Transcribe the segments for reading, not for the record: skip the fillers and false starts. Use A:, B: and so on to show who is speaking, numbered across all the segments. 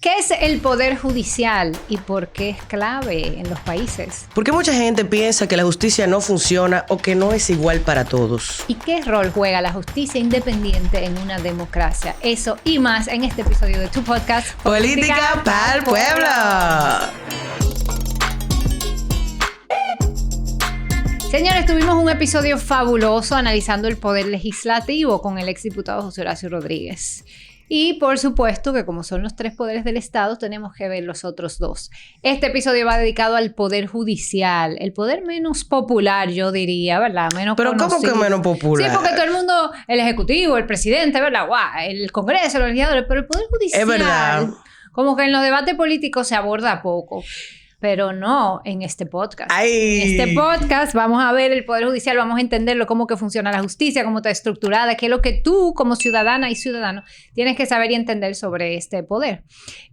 A: ¿Qué es el Poder Judicial y por qué es clave en los países?
B: ¿Por qué mucha gente piensa que la justicia no funciona o que no es igual para todos?
A: ¿Y qué rol juega la justicia independiente en una democracia? Eso y más en este episodio de tu podcast
B: Política para el Pueblo.
A: Señores, tuvimos un episodio fabuloso analizando el poder legislativo con el exdiputado José Horacio Rodríguez. Y por supuesto que como son los 3 poderes del Estado, tenemos que ver los otros 2. Este episodio va dedicado al poder judicial, el poder menos popular, yo diría, ¿verdad? Menos
B: ¿Pero
A: conocido.
B: cómo que menos popular?
A: Sí, porque todo el mundo, el ejecutivo, el presidente, ¿verdad? El Congreso, los legisladores, pero el poder judicial,
B: es verdad,
A: como que en los debates políticos se aborda poco. Pero no en este podcast.
B: ¡Ay!
A: En este podcast vamos a ver el Poder Judicial, vamos a entenderlo, cómo que funciona la justicia, cómo está estructurada, qué es lo que tú como ciudadana y ciudadano tienes que saber y entender sobre este poder.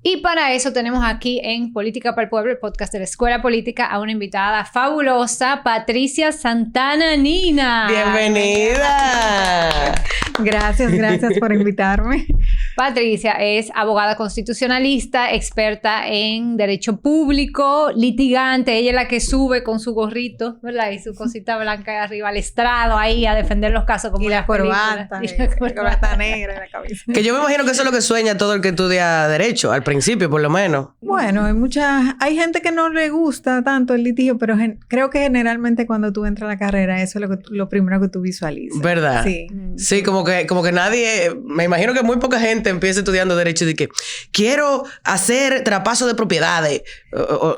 A: Y para eso tenemos aquí en Política para el Pueblo, el podcast de la Escuela Política, a una invitada fabulosa, Patricia Santana Nina.
B: ¡Bienvenida!
C: Gracias por invitarme.
A: Patricia es abogada constitucionalista, experta en derecho público, litigante. Ella es la que sube con su gorrito, ¿verdad? Y su cosita blanca arriba al estrado ahí a defender los casos como
C: y la corbata, la corbata negra en la cabeza.
B: Que yo me imagino que eso es lo que sueña todo el que estudia derecho, al principio por lo menos.
C: Bueno, hay gente que no le gusta tanto el litigio, pero creo que generalmente cuando tú entras a la carrera, eso es lo primero que tú visualizas.
B: ¿Verdad?
C: Sí.
B: Sí, como que nadie, me imagino que muy poca gente empieza estudiando derecho y dice que quiero hacer trapazo de propiedades.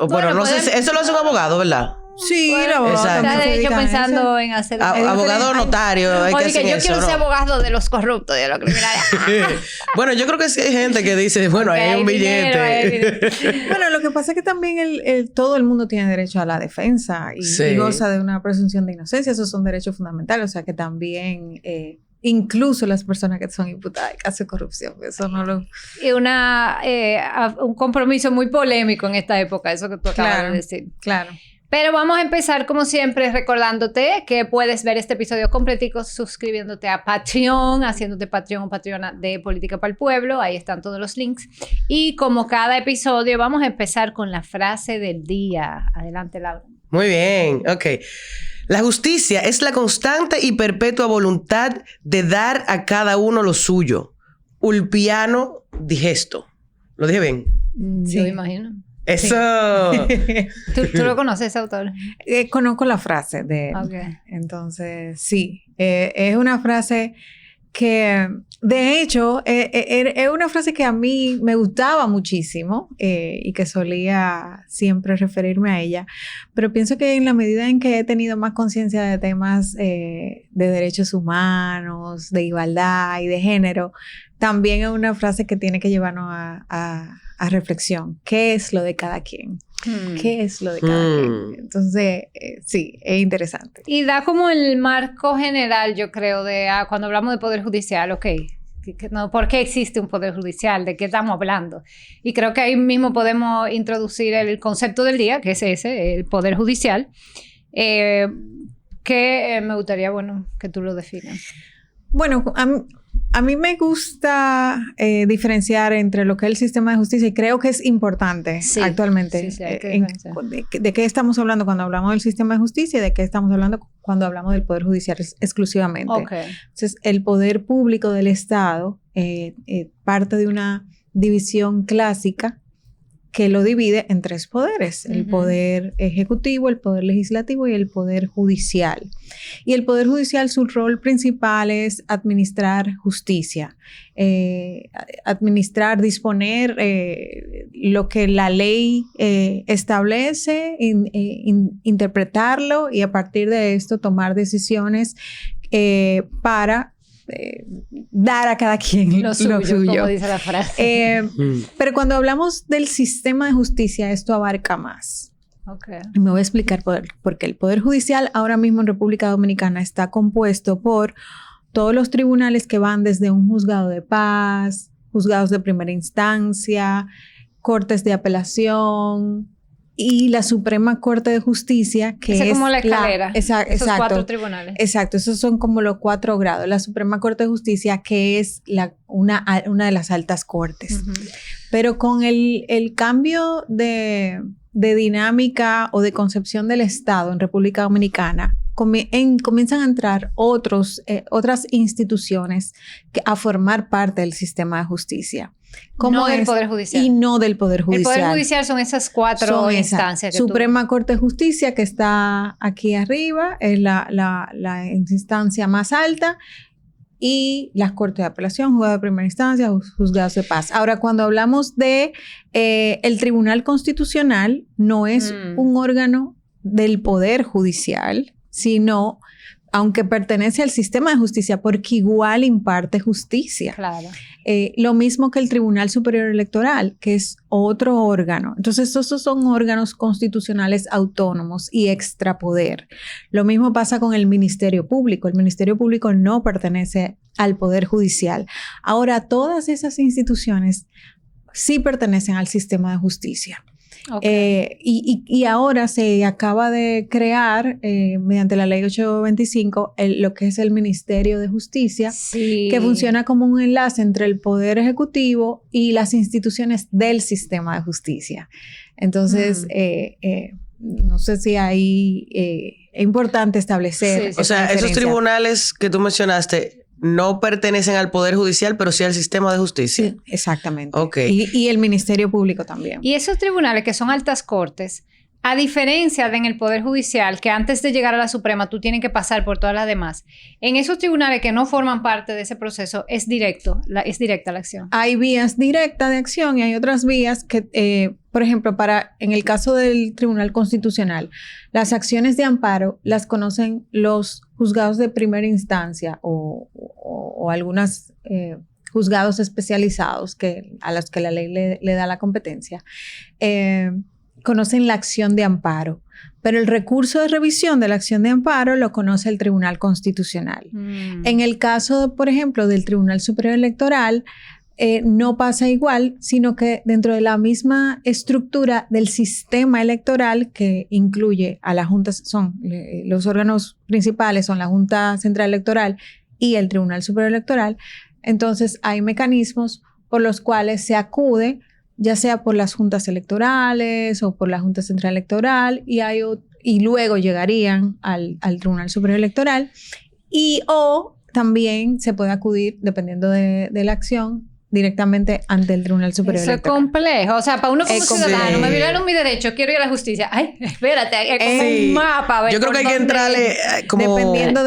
B: Bueno, no sé, eso lo hace un abogado, ¿verdad?
C: Sí,
A: bueno, está de hecho pensando en hacer
B: abogado o notario. Hay que hacer
A: yo
B: eso,
A: quiero
B: ¿no?
A: ser abogado de los corruptos, de los criminales.
B: Bueno, yo creo que sí hay gente que dice, bueno, hay un billete.
C: Bueno, lo que pasa es que también todo el mundo tiene derecho a la defensa y goza de una presunción de inocencia. Esos son derechos fundamentales, o sea que también incluso las personas que son imputadas de casos de corrupción, eso no lo...
A: Y un compromiso muy polémico en esta época, eso que tú acabas de decir.
C: Claro.
A: Pero vamos a empezar, como siempre, recordándote que puedes ver este episodio completico suscribiéndote a Patreon, haciéndote Patreon o Patreona de Política para el Pueblo. Ahí están todos los links. Y como cada episodio, vamos a empezar con la frase del día. Adelante, Laura.
B: Muy bien, ok. La justicia es la constante y perpetua voluntad de dar a cada uno lo suyo. Ulpiano Digesto. ¿Lo dije bien?
A: Sí. Yo imagino.
B: ¡Eso!
A: Sí. ¿Tú lo conoces, ese autor?
C: Conozco la frase de él.
A: Okay.
C: Entonces, sí. Es una frase que, de hecho, es una frase que a mí me gustaba muchísimo y que solía siempre referirme a ella. Pero pienso que en la medida en que he tenido más conciencia de temas de derechos humanos, de igualdad y de género, también es una frase que tiene que llevarnos a reflexión. ¿Qué es lo de cada quien? ¿Qué es lo de cada quien? Entonces, sí, es interesante.
A: Y da como el marco general, yo creo, de cuando hablamos de poder judicial, ok, ¿por qué existe un poder judicial? ¿De qué estamos hablando? Y creo que ahí mismo podemos introducir el concepto del día, que es ese, el poder judicial, que me gustaría, bueno, que tú lo definas.
C: Bueno, a mí me gusta diferenciar entre lo que es el sistema de justicia y creo que es importante actualmente.
A: Sí, hay que
C: de qué estamos hablando cuando hablamos del sistema de justicia y de qué estamos hablando cuando hablamos del poder judicial exclusivamente.
A: Okay.
C: Entonces, el poder público del Estado parte de una división clásica que lo divide en 3 poderes, el poder ejecutivo, el poder legislativo y el poder judicial. Y el poder judicial, su rol principal es administrar justicia, disponer lo que la ley establece, interpretarlo y a partir de esto tomar decisiones para dar a cada quien lo suyo.
A: Como dice la frase.
C: Pero cuando hablamos del sistema de justicia, esto abarca más.
A: Okay.
C: Y me voy a explicar por qué. El Poder Judicial ahora mismo en República Dominicana está compuesto por todos los tribunales que van desde un juzgado de paz, juzgados de primera instancia, cortes de apelación y la Suprema Corte de Justicia, que
A: Esa
C: es
A: como la escalera.
C: Esos
A: Esos 4 tribunales.
C: Exacto, esos son como los 4 grados. La Suprema Corte de Justicia, que es una de las altas cortes.
A: Uh-huh.
C: Pero con el cambio de dinámica o de concepción del Estado en República Dominicana, comienzan a entrar otras instituciones a formar parte del sistema de justicia.
A: No del Poder Judicial.
C: Y no del Poder Judicial.
A: El Poder Judicial son esas 4 instancias.
C: Suprema Corte de Justicia, que está aquí arriba, es la instancia más alta, y las Cortes de Apelación, Juzgados de Primera Instancia, Juzgados de Paz. Ahora, cuando hablamos de el Tribunal Constitucional, no es un órgano del Poder Judicial, sino, aunque pertenece al sistema de justicia, porque igual imparte justicia.
A: Claro.
C: Lo mismo que el Tribunal Superior Electoral, que es otro órgano. Entonces, estos son órganos constitucionales autónomos y extrapoder. Lo mismo pasa con el Ministerio Público. El Ministerio Público no pertenece al Poder Judicial. Ahora, todas esas instituciones sí pertenecen al sistema de justicia. Okay. Y ahora se acaba de crear, mediante la ley 825, lo que es el Ministerio de Justicia, sí, que funciona como un enlace entre el Poder Ejecutivo y las instituciones del sistema de justicia. Entonces, no sé si ahí es importante establecer.
B: Sí. O sea, esos tribunales que tú mencionaste no pertenecen al Poder Judicial, pero sí al sistema de justicia.
C: Sí, exactamente.
B: Okay.
C: Y el Ministerio Público también.
A: Y esos tribunales que son altas cortes, a diferencia de en el Poder Judicial, que antes de llegar a la Suprema tú tienes que pasar por todas las demás, en esos tribunales que no forman parte de ese proceso es directa la acción.
C: Hay vías directas de acción y hay otras vías que, por ejemplo, en el caso del Tribunal Constitucional, las acciones de amparo las conocen los juzgados de primera instancia o algunos juzgados especializados a los que la ley le da la competencia. Conocen la acción de amparo, pero el recurso de revisión de la acción de amparo lo conoce el Tribunal Constitucional. En el caso, por ejemplo, del Tribunal Superior Electoral, no pasa igual, sino que dentro de la misma estructura del sistema electoral, que incluye a la Junta, los órganos principales son la Junta Central Electoral y el Tribunal Superior Electoral, entonces hay mecanismos por los cuales se acude, ya sea por las juntas electorales o por la Junta Central Electoral, y luego llegarían al Tribunal Superior Electoral, o también se puede acudir, dependiendo de la acción, directamente ante el Tribunal Superior Electoral.
A: Eso es complejo. O sea, para uno como ciudadano, me violaron mi derecho, quiero ir a la justicia. Ay, espérate, es como un mapa. A ver,
B: yo creo que hay que entrarle como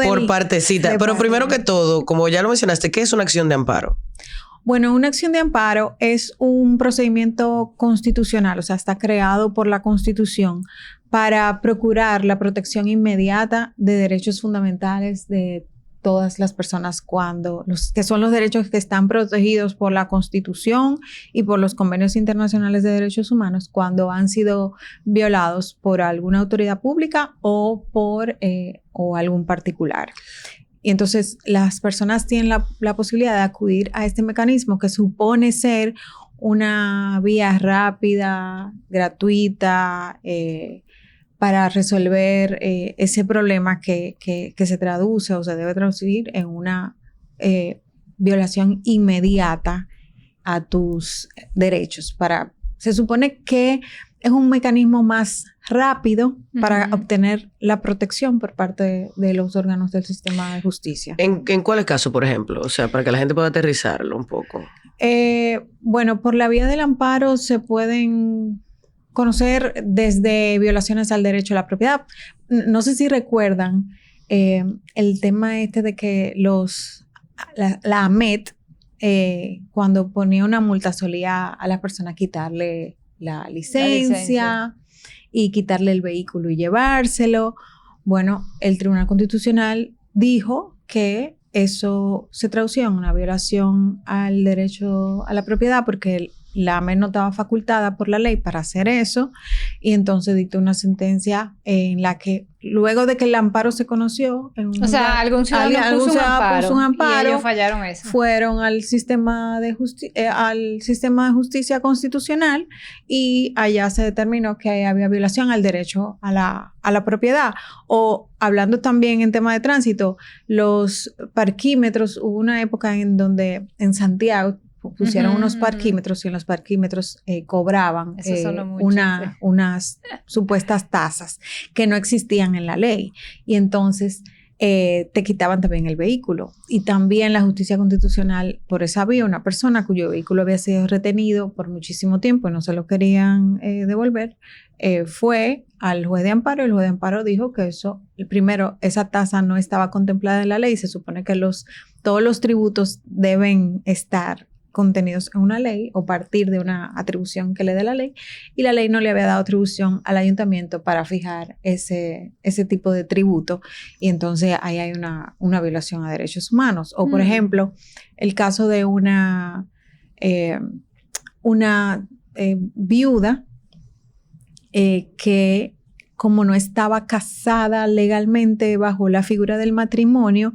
B: por partecita. Pero primero que todo, como ya lo mencionaste, ¿qué es una acción de amparo?
C: Bueno, una acción de amparo es un procedimiento constitucional, o sea, está creado por la Constitución para procurar la protección inmediata de derechos fundamentales de todas las personas que son los derechos que están protegidos por la Constitución y por los convenios internacionales de derechos humanos cuando han sido violados por alguna autoridad pública o por algún particular. Y entonces las personas tienen la posibilidad de acudir a este mecanismo que supone ser una vía rápida, gratuita, para resolver ese problema que se traduce o se debe traducir en una violación inmediata a tus derechos. Se supone que es un mecanismo más rápido para obtener la protección por parte de los órganos del sistema de justicia.
B: ¿En cuáles casos, por ejemplo? O sea, para que la gente pueda aterrizarlo un poco.
C: Bueno, por la vía del amparo se pueden conocer desde violaciones al derecho a la propiedad. No sé si recuerdan el tema de que la AMET, cuando ponía una multa, solía a la persona quitarle la licencia y quitarle el vehículo y llevárselo. Bueno, el Tribunal Constitucional dijo que eso se traducía en una violación al derecho a la propiedad porque la AME no estaba facultada por la ley para hacer eso, y entonces dictó una sentencia en la que, luego de que el amparo se conoció,
A: algún ciudadano puso un amparo y ellos fallaron eso.
C: Fueron al sistema de justicia constitucional y allá se determinó que había violación al derecho a la propiedad. O hablando también en tema de tránsito, los parquímetros, hubo una época en donde en Santiago pusieron unos parquímetros y en los parquímetros cobraban unas supuestas tasas que no existían en la ley. Y entonces te quitaban también el vehículo. Y también la justicia constitucional, por esa vía, una persona cuyo vehículo había sido retenido por muchísimo tiempo y no se lo querían devolver, fue al juez de amparo, y el juez de amparo dijo que primero, esa tasa no estaba contemplada en la ley. Se supone que todos los tributos deben estar contenidos en una ley o partir de una atribución que le dé la ley, y la ley no le había dado atribución al ayuntamiento para fijar ese tipo de tributo, y entonces ahí hay una violación a derechos humanos. O por ejemplo, el caso de una viuda que, como no estaba casada legalmente bajo la figura del matrimonio,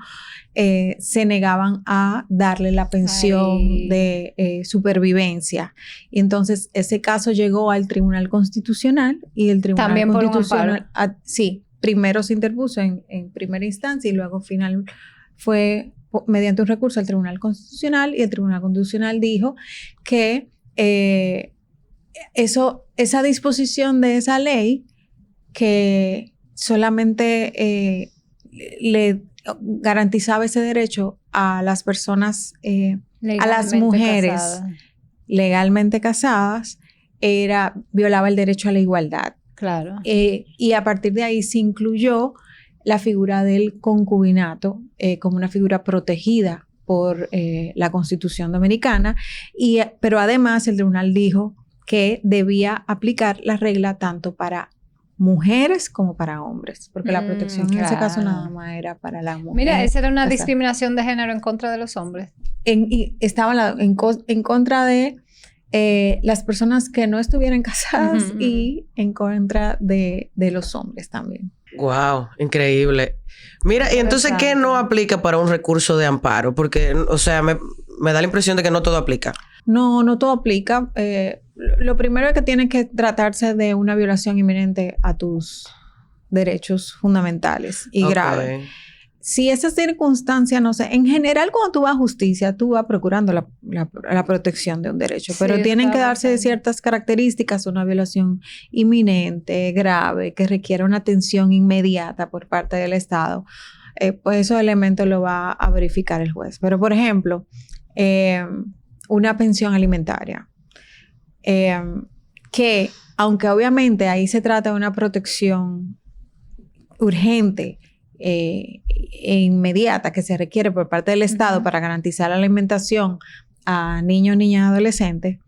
C: se negaban a darle la pensión de supervivencia. Y entonces ese caso llegó al Tribunal Constitucional, y el Tribunal
A: también
C: Constitucional, sí, primero se interpuso en primera instancia y luego final fue mediante un recurso al Tribunal Constitucional, y el Tribunal Constitucional dijo que esa disposición de esa ley, que solamente le garantizaba ese derecho a las personas, a las mujeres legalmente casadas, violaba el derecho a la igualdad.
A: Claro.
C: Y a partir de ahí se incluyó la figura del concubinato como una figura protegida por la Constitución Dominicana, pero además el tribunal dijo que debía aplicar la regla tanto para mujeres como para hombres, porque la protección en ese caso nada más era para las mujeres.
A: Mira, esa era una discriminación de género en contra de los hombres.
C: Y estaba en contra de las personas que no estuvieran casadas y en contra de los hombres también.
B: Wow, increíble. Mira, y entonces, ¿qué no aplica para un recurso de amparo? Porque, o sea, me da la impresión de que no todo aplica.
C: No todo aplica. Lo primero es que tiene que tratarse de una violación inminente a tus derechos fundamentales y grave. Si esa circunstancia, no sé, en general cuando tú vas a justicia, tú vas procurando la protección de un derecho, pero tienen que darse ciertas características, una violación inminente, grave, que requiere una atención inmediata por parte del Estado, pues esos elementos lo va a verificar el juez. Pero, por ejemplo, una pensión alimentaria, que aunque obviamente ahí se trata de una protección urgente e inmediata que se requiere por parte del Estado para garantizar la alimentación a niños, niñas y adolescentes,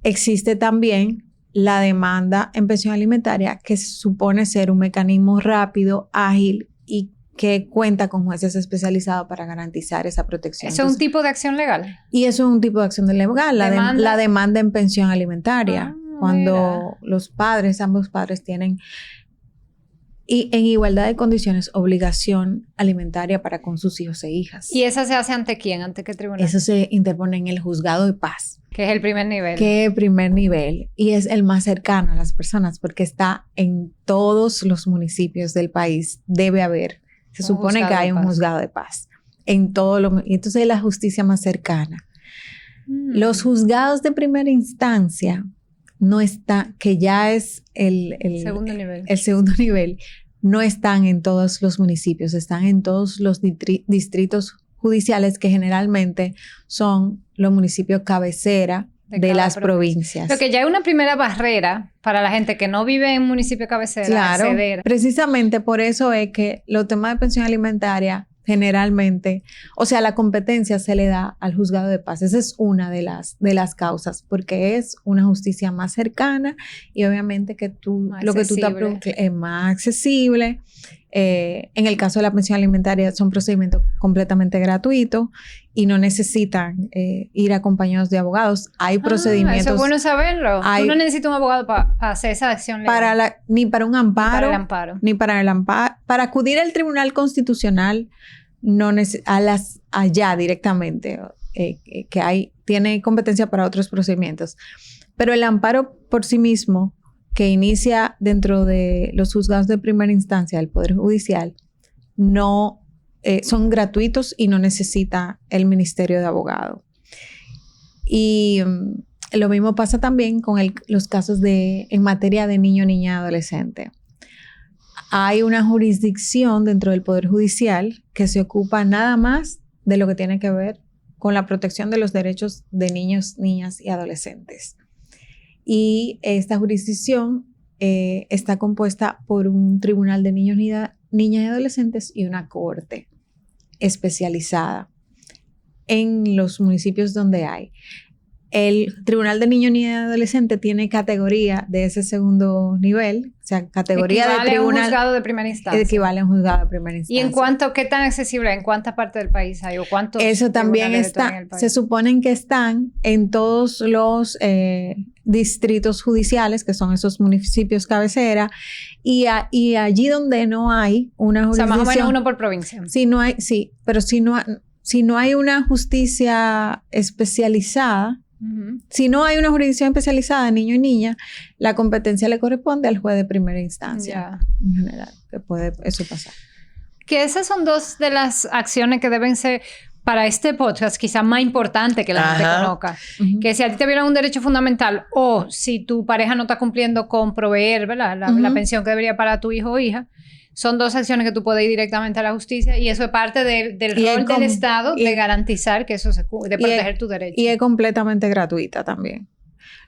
C: existe también la demanda en pensión alimentaria, que supone ser un mecanismo rápido, ágil y que cuenta con jueces especializados para garantizar esa protección.
A: ¿Eso es un tipo de acción legal?
C: Y eso es un tipo de acción legal, la demanda en pensión alimentaria. Cuando ambos padres tienen, y en igualdad de condiciones, obligación alimentaria para con sus hijos e hijas.
A: ¿Y esa se hace ante quién? ¿Ante qué tribunal?
C: Eso se interpone en el juzgado de paz.
A: Que es el primer nivel.
C: Que es el primer nivel. Y es el más cercano a las personas porque está en todos los municipios del país. Debe haber. Se supone que hay un juzgado de paz. Y entonces es la justicia más cercana. Los juzgados de primera instancia no está, que ya es el
A: segundo nivel.
C: El segundo nivel, no están en todos los municipios, están en todos los distritos judiciales, que generalmente son los municipios cabecera de las provincias.
A: Lo que ya es una primera barrera para la gente que no vive en municipio cabecera.
C: Claro,
A: acceder.
C: Precisamente por eso es que los temas de pensión alimentaria generalmente, o sea, la competencia se le da al juzgado de paz. Esa es una de las causas, porque es una justicia más cercana y obviamente que lo que tú es más accesible. En el caso de la pensión alimentaria son procedimientos completamente gratuitos y no necesitan ir acompañados de abogados. Hay procedimientos...
A: Eso es bueno saberlo. Tú no necesitas un abogado para hacer esa acción legal.
C: Ni para un amparo.
A: Ni para el amparo.
C: Para acudir al Tribunal Constitucional, allá directamente, tiene competencia para otros procedimientos. Pero el amparo por sí mismo, que inicia dentro de los juzgados de primera instancia del Poder Judicial, son gratuitos y no necesita el Ministerio de Abogado. Y lo mismo pasa también con los casos en materia de niño, niña, adolescente. Hay una jurisdicción dentro del Poder Judicial que se ocupa nada más de lo que tiene que ver con la protección de los derechos de niños, niñas y adolescentes. Y esta jurisdicción está compuesta por un tribunal de niños, niñas y adolescentes y una corte especializada en los municipios donde hay. El Tribunal de Niños, Niñas y Adolescentes tiene categoría de ese segundo nivel, o sea, categoría de tribunal.
A: Equivale a un juzgado de primera instancia.
C: Equivale a un juzgado de primera instancia.
A: ¿Y en cuánto, qué tan accesible, en cuánta parte del país hay o cuántos?
C: Eso también está, se suponen que están en todos los distritos judiciales, que son esos municipios cabecera, y allí donde no hay una jurisdicción.
A: O sea, más o menos uno por provincia.
C: Pero si no hay una justicia especializada, si no hay una jurisdicción especializada en niño y niña, la competencia le corresponde al juez de primera instancia. En general, que puede eso pasar.
A: Que esas son dos de las acciones que deben ser para este podcast quizás más importante que la gente conozca. Que si a ti te viene un derecho fundamental o si tu pareja no está cumpliendo con proveer, ¿verdad? La pensión que debería para tu hijo o hija, son dos acciones que tú puedes ir directamente a la justicia y eso es parte del rol del Estado de garantizar que eso de proteger tu derecho.
C: Y es completamente gratuita también.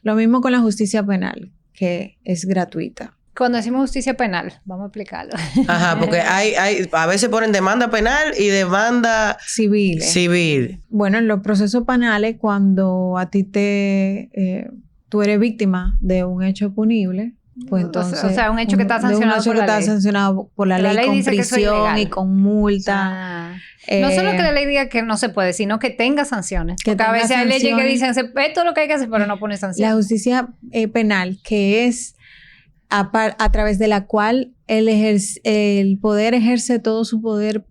C: Lo mismo con la justicia penal, que es gratuita.
A: Cuando decimos justicia penal, vamos a explicarlo.
B: Ajá, porque a veces ponen demanda penal y demanda civil.
C: Bueno, en los procesos penales, cuando a ti tú eres víctima de un hecho punible, pues entonces...
A: O sea, un hecho que está sancionado
C: por la ley con prisión y con multa.
A: No solo que la ley diga que no se puede, sino que tenga sanciones. Porque a veces hay leyes que dicen, esto es lo que hay que hacer, pero no pone sanciones.
C: La justicia penal, que es a través de la cual el poder ejerce todo su poder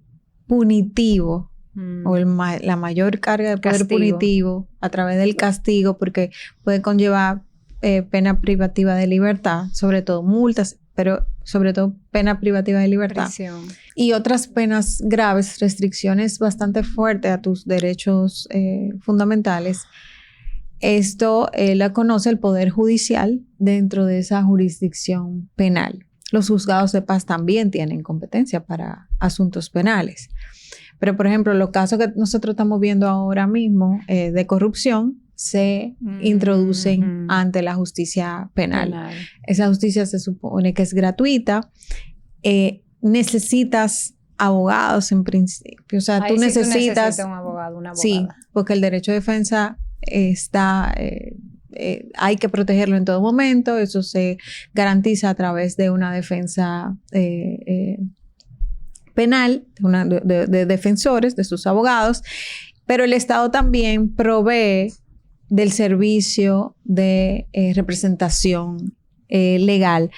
C: punitivo, o la mayor carga de poder punitivo a través del castigo, porque puede conllevar pena privativa de libertad, sobre todo multas, pero sobre todo pena privativa de libertad.
A: Prisión.
C: Y otras penas graves, restricciones bastante fuertes a tus derechos fundamentales. Esto la conoce el Poder Judicial dentro de esa jurisdicción penal. Los juzgados de paz también tienen competencia para asuntos penales. Pero, por ejemplo, los casos que nosotros estamos viendo ahora mismo de corrupción se introducen ante la justicia penal. Esa justicia se supone que es gratuita. Necesitas abogados en principio. O sea, tú necesitas
A: un abogado, una abogada.
C: Sí, porque el derecho de defensa está... hay que protegerlo en todo momento. Eso se garantiza a través de una defensa penal, de defensores, de sus abogados. Pero el Estado también provee del servicio de representación legal,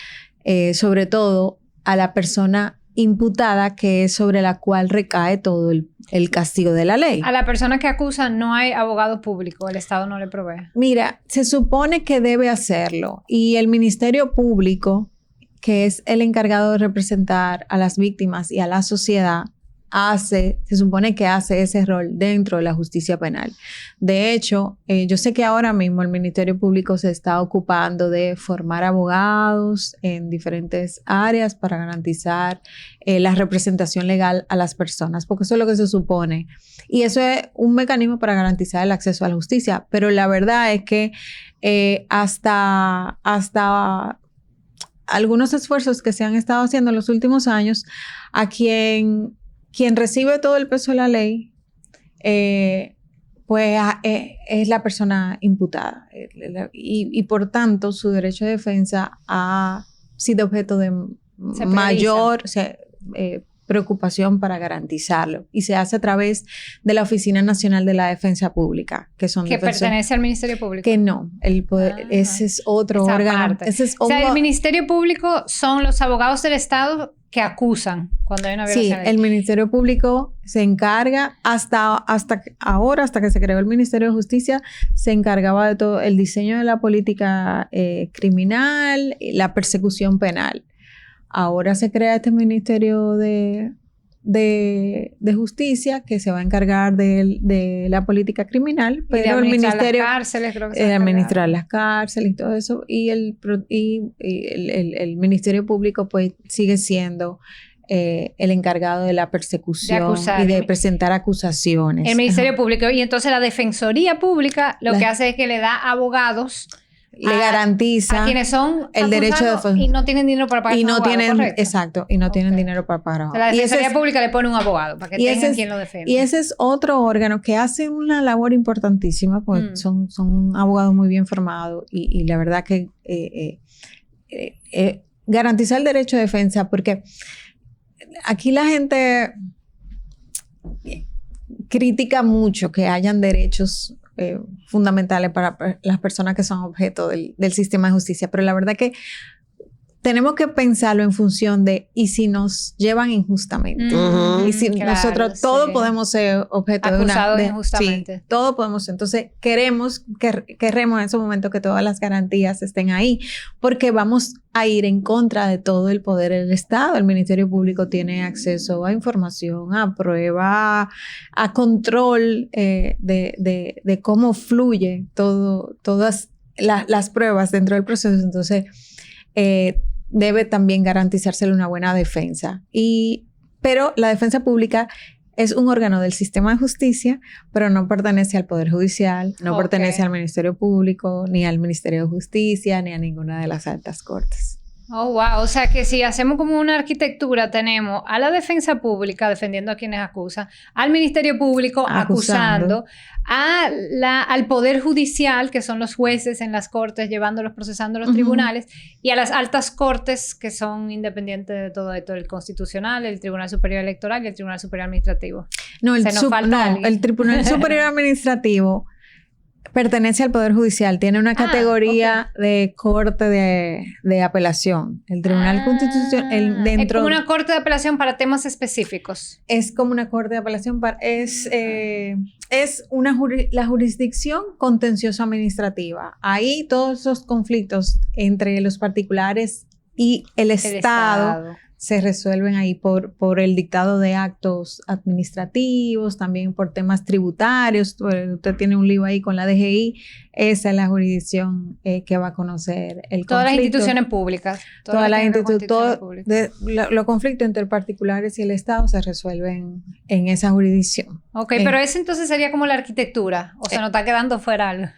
C: sobre todo a la persona imputada, que es sobre la cual recae todo el castigo de la ley.
A: A la persona que acusa no hay abogado público, el Estado no le provee.
C: Mira, se supone que debe hacerlo y el Ministerio Público, que es el encargado de representar a las víctimas y a la sociedad, se supone que hace ese rol dentro de la justicia penal. De hecho, yo sé que ahora mismo el Ministerio Público se está ocupando de formar abogados en diferentes áreas para garantizar la representación legal a las personas, porque eso es lo que se supone. Y eso es un mecanismo para garantizar el acceso a la justicia. Pero la verdad es que hasta algunos esfuerzos que se han estado haciendo en los últimos años, a quien quien recibe todo el peso de la ley, pues es la persona imputada. Y por tanto, su derecho de defensa ha sido objeto de mayor preocupación para garantizarlo. Y se hace a través de la Oficina Nacional de la Defensa Pública, que son
A: que pertenece al Ministerio Público.
C: Que no, el poder, ese es otro órgano. Ese es
A: o sea, el Ministerio Público son los abogados del Estado que acusan cuando hay una violación.
C: Sí, el Ministerio Público se encarga hasta ahora, hasta que se creó el Ministerio de Justicia, se encargaba de todo el diseño de la política criminal, la persecución penal. Ahora se crea este Ministerio de Justicia que se va a encargar de la política criminal, pero el Ministerio
A: las cárceles, creo que
C: administrar las cárceles y todo eso, y el Ministerio Público pues sigue siendo el encargado de la persecución y de presentar acusaciones.
A: El Ministerio Público, y entonces la Defensoría Pública lo que hace es que le da abogados,
C: le garantiza
A: a quienes son
C: el derecho de defensa
A: y no tienen dinero para pagar
C: y no
A: abogado,
C: tienen
A: correcto.
C: Exacto, y no tienen dinero para pagar.
A: O sea, la Defensoría Pública le pone un abogado para que tengan quien lo defienda.
C: Y ese es otro órgano que hace una labor importantísima, pues son abogados muy bien formados y la verdad que garantizar el derecho de defensa, porque aquí la gente critica mucho que hayan derechos fundamentales para las personas que son objeto del sistema de justicia, pero la verdad que tenemos que pensarlo en función de ¿y si nos llevan injustamente? Y si nosotros todos podemos ser objeto
A: acusados injustamente.
C: Sí, todos podemos. Entonces querremos en ese momento que todas las garantías estén ahí, porque vamos a ir en contra de todo el poder del Estado. El Ministerio Público tiene acceso a información, a prueba, a control de cómo fluye todas las pruebas dentro del proceso. Entonces, debe también garantizársele una buena defensa. Pero la defensa pública es un órgano del sistema de justicia, pero no pertenece al Poder Judicial, no pertenece al Ministerio Público, ni al Ministerio de Justicia, ni a ninguna de las altas cortes.
A: Oh, wow. O sea que si hacemos como una arquitectura, tenemos a la defensa pública defendiendo a quienes acusan, al Ministerio Público acusando, al Poder Judicial, que son los jueces en las cortes llevándolos, procesando los tribunales, y a las altas cortes, que son independientes de todo esto, el Constitucional, el Tribunal Superior Electoral y el Tribunal Superior Administrativo.
C: No, el Tribunal Superior Administrativo pertenece al Poder Judicial, tiene una categoría de corte de apelación. El Tribunal Constitucional
A: es como una corte de apelación para temas específicos.
C: Es como una corte de apelación la jurisdicción contencioso administrativa. Ahí todos esos conflictos entre los particulares y el Estado se resuelven ahí por el dictado de actos administrativos, también por temas tributarios. Usted tiene un lío ahí con la DGI, esa es la jurisdicción que va a conocer el conflicto.
A: Todas las instituciones públicas.
C: Los conflictos entre particulares y el Estado se resuelven en esa jurisdicción.
A: Ok, pero eso entonces sería como la arquitectura, o sea, nos está quedando fuera algo.